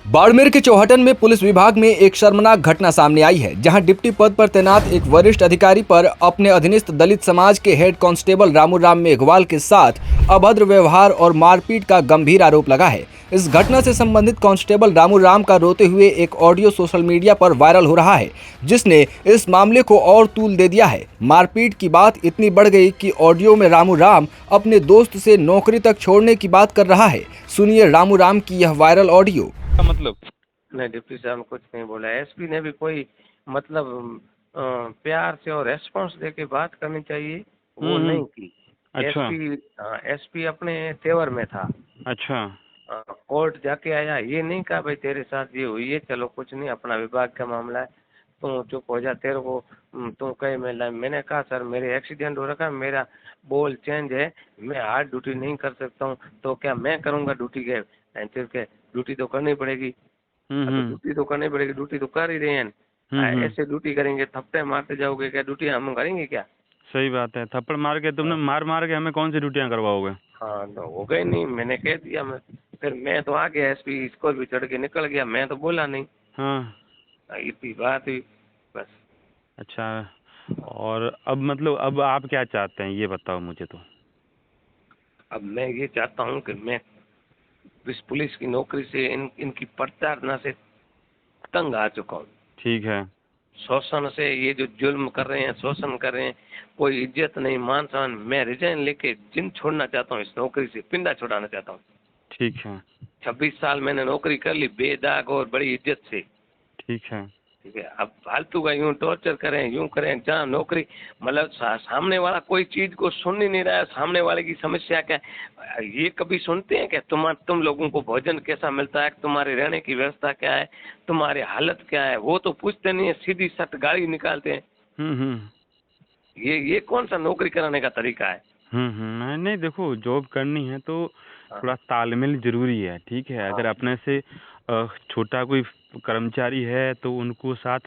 बाड़मेर के चौहटन में पुलिस विभाग में एक शर्मनाक घटना सामने आई है, जहां डिप्टी पद पर तैनात एक वरिष्ठ अधिकारी पर अपने अधीनस्थ दलित समाज के हेड कांस्टेबल रामूराम मेघवाल के साथ अभद्र व्यवहार और मारपीट का गंभीर आरोप लगा है। इस घटना से संबंधित कांस्टेबल रामूराम का रोते हुए एक ऑडियो सोशल मीडिया पर वायरल हो रहा है, जिसने इस मामले को और तूल दे दिया है। मारपीट की बात इतनी बढ़ गई कि ऑडियो में रामूराम अपने दोस्त से नौकरी तक छोड़ने की बात कर रहा है। सुनिए रामूराम की यह वायरल ऑडियो। मतलब नहीं, डिप्टी साहब ने कुछ नहीं बोला। एसपी ने भी कोई मतलब प्यार से और रेस्पॉन्स दे के बात करनी चाहिए, वो नहीं की। अच्छा एसपी अपने तेवर में था। अच्छा कोर्ट जाके आया, ये नहीं कहा भाई तेरे साथ ये हुई है, चलो कुछ नहीं, अपना विभाग का मामला है, तू चुप हो जा, तेरे को तू कहे मैंने कहा सर मेरे एक्सीडेंट हो रखा है, मेरा बॉल चेंज है, मैं हार्ड ड्यूटी नहीं कर सकता हूँ, तो क्या मैं करूँगा ड्यूटी के ड्यूटी तो करनी पड़ेगी। तो ड्यूटी तो करनी पड़ेगी, ड्यूटी तो कर ही रहे हैं। ऐसे ड्यूटी करेंगे, थप्पे मारते जाओगे, क्या ड्यूटी हम करेंगे क्या? सही बात है। थप्पड़ मार के तुमने मार के हमें कौन सी ड्यूटियां करवाओगे? हाँ, तो हो गए नहीं, मैंने कह दिया। फिर मैं तो आ गया, एसपी स्कूल भी चढ़ के निकल गया, मैं तो बोला नहीं। हाँ इतनी बात हुई बस। अच्छा। और अब मतलब अब आप क्या चाहते हैं ये बताओ मुझे तो। अब मैं ये चाहता हूँ कि मैं इस पुलिस की नौकरी से इनकी प्रताड़ना से तंग आ चुका हूँ। ठीक है। शोषण से, ये जो जुल्म कर रहे हैं, शोषण कर रहे हैं, कोई इज्जत नहीं, मान सम्मान। मैं रिजाइन लेके जिन छोड़ना चाहता हूँ, इस नौकरी से पिंडा छुड़ाना चाहता हूँ। ठीक है। 26 साल मैंने नौकरी कर ली बेदाग और बड़ी इज्जत से। ठीक है। ठीक है, अब फालतू का यूं टॉर्चर करें, यूं करें, जहाँ नौकरी मतलब सामने वाला कोई चीज को सुन ही नहीं रहा है। सामने वाले की समस्या क्या है, ये कभी सुनते हैं कि तुम लोगों को भोजन कैसा मिलता है, तुम्हारे रहने की व्यवस्था क्या है, तुम्हारी हालत क्या है, वो तो पूछते नहीं है, सीधी सट गाड़ी निकालते हैं। हम्म। ये कौन सा नौकरी कराने का तरीका है? नहीं नहीं, देखो जॉब करनी है तो हाँ, थोड़ा तालमेल जरूरी है। ठीक है, हाँ, अगर अपने से छोटा कोई कर्मचारी है तो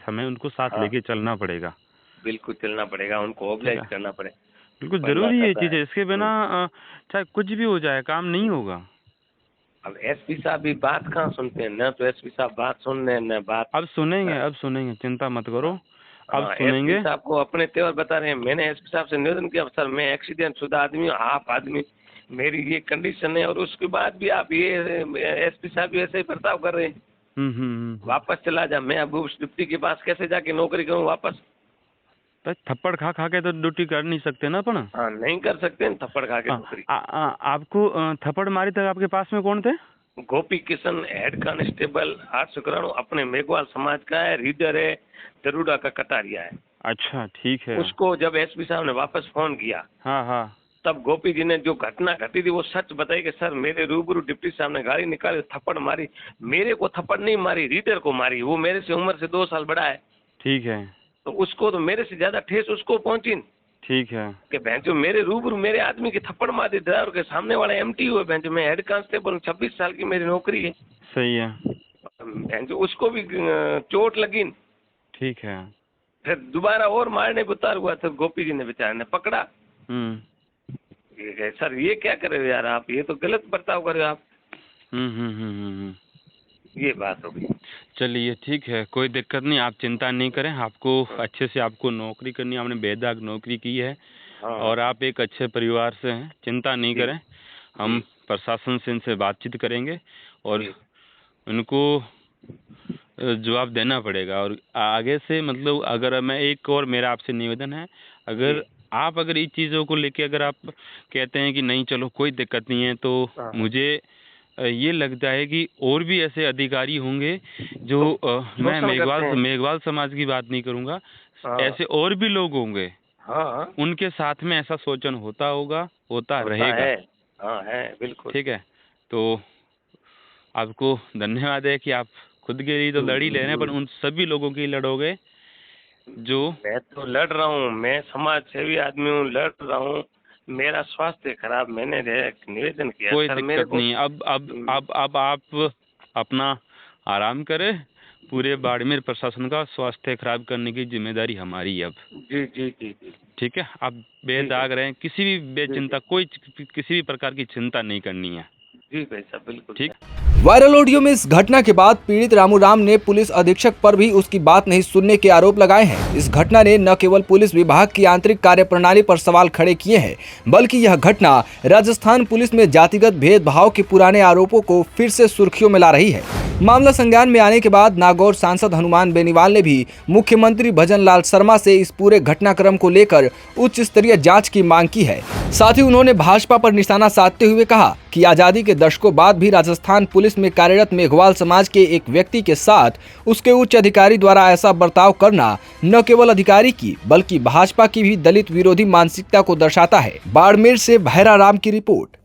हमें उनको साथ हाँ, लेके चलना पड़ेगा। बिल्कुल चलना पड़ेगा, उनको ठीक ऑब्लाइज है, करना बिल्कुल पड़ना जरूरी है ये करता चीज़ है। है। इसके बिना चाहे कुछ भी हो जाए काम नहीं होगा। अब एसपी साहब भी बात कहाँ सुनते हैं, न तो एसपी साहब बात सुन रहे हैं, न बात। अब सुनेंगे, चिंता मत करो। अब हाँ, एसपी सुनेंगे। साहब को अपने तेवर बता रहे हैं। मैंने एसपी साहब से निवेदन किया, सर मैं एक्सीडेंट शुदा आदमी हूँ, आप आदमी, मेरी ये कंडीशन है, और उसके बाद भी आप ये एसपी साहब भी ऐसे ही बर्ताव कर रहे हैं। वापस चला जा, मैं अब उस डिप्टी के पास कैसे जाके नौकरी करूँ वापस? तो थप्पड़ खा खा के तो ड्यूटी कर नहीं सकते ना अपन। हाँ, नहीं कर सकते न थप्पड़ खा के नौकरी। आपको थप्पड़ मारी तक आपके पास में कौन थे? गोपी किशन हेड कांस्टेबल 8 शुक्राणु, अपने मेघवाल समाज का है, रीडर है, दरोड़ा का कटारिया है। अच्छा ठीक है। उसको जब एसपी साहब ने वापस फोन किया, हाँ हाँ। तब गोपी जी ने जो घटना घटी थी वो सच बताई कि सर मेरे रूबरू डिप्टी साहब ने गाड़ी निकाली, थप्पड़ मारी। मेरे को थप्पड़ नहीं मारी, रीडर को मारी, वो मेरे से उम्र से 2 साल बड़ा है। ठीक है। तो उसको तो मेरे से ज्यादा ठेस उसको पहुंची ठीक है। कि भैंचो मेरे रूबरू मेरे आदमी की थप्पड़ मार दी, ड्राइवर के सामने वाला एमटी हुए, भैंचो मैं हेड कांस्टेबल, 26 साल की मेरी नौकरी है। सही है। भैंचो उसको भी चोट लगी। ठीक है। फिर दोबारा और मारने को उतार हुआ, तो गोपी जी ने बेचारे ने पकड़ा। हम्म सर ये क्या कर रहे हो यार आप, ये तो गलत बर्ताव कर रहे हो आप। ये बात हो गई। चलिए ठीक है, कोई दिक्कत नहीं, आप चिंता नहीं करें। आपको अच्छे से आपको नौकरी करनी है, आपने बेदाग नौकरी की है हाँ, और आप एक अच्छे परिवार से हैं, चिंता नहीं जी, करें। हम जी, प्रशासन से इनसे बातचीत करेंगे और जी, उनको जवाब देना पड़ेगा। और आगे से मतलब अगर मैं एक और मेरा आपसे निवेदन है, जी, अगर इस चीज़ों को लेके अगर आप कहते हैं कि नहीं चलो कोई दिक्कत नहीं है, तो हाँ, मुझे ये लगता है कि और भी ऐसे अधिकारी होंगे जो तो मैं शोषण करते हैं। मेघवाल समाज की बात नहीं करूँगा, हाँ, ऐसे और भी लोग होंगे, हाँ, उनके साथ में ऐसा शोषण होता होता रहेगा। है। हाँ, है बिल्कुल। ठीक है, तो आपको धन्यवाद है कि आप खुद के लिए तो लड़ ही ले रहे हैं, पर उन सभी लोगों के लिए लड़ोगे जो। मैं तो लड़ रहा हूँ, मैं समाज सेवी आदमी हूँ, लड़ रहा हूँ। मेरा स्वास्थ्य खराब, मैंने निवेदन किया कोई सर मेरे दिक्कत को। नहीं। अब आप अपना आराम करें। पूरे बाड़मेर प्रशासन का स्वास्थ्य खराब करने की जिम्मेदारी हमारी है अब। जी, जी, जी, जी, ठीक है, आप ठीक है, बेदाग रहें, किसी भी जी, जी, बेचिंता किसी भी प्रकार की चिंता नहीं करनी है। जी भाई साहब, बिल्कुल ठीक। सर। वायरल ऑडियो में इस घटना के बाद पीड़ित रामू राम ने पुलिस अधीक्षक पर भी उसकी बात नहीं सुनने के आरोप लगाए हैं। इस घटना ने न केवल पुलिस विभाग की आंतरिक कार्यप्रणाली पर सवाल खड़े किए हैं, बल्कि यह घटना राजस्थान पुलिस में जातिगत भेदभाव के पुराने आरोपों को फिर से सुर्खियों में ला रही है। मामला संज्ञान में आने के बाद नागौर सांसद हनुमान बेनीवाल ने भी मुख्यमंत्री भजन लाल शर्मा से इस पूरे घटनाक्रम को लेकर उच्च स्तरीय जांच की मांग की है। साथ ही उन्होंने भाजपा पर निशाना साधते हुए कहा कि आजादी के दशकों बाद भी राजस्थान पुलिस में कार्यरत मेघवाल समाज के एक व्यक्ति के साथ उसके उच्च अधिकारी द्वारा ऐसा बर्ताव करना न केवल अधिकारी की बल्कि भाजपा की भी दलित विरोधी मानसिकता को दर्शाता है। बाड़मेर से भैरा राम की रिपोर्ट।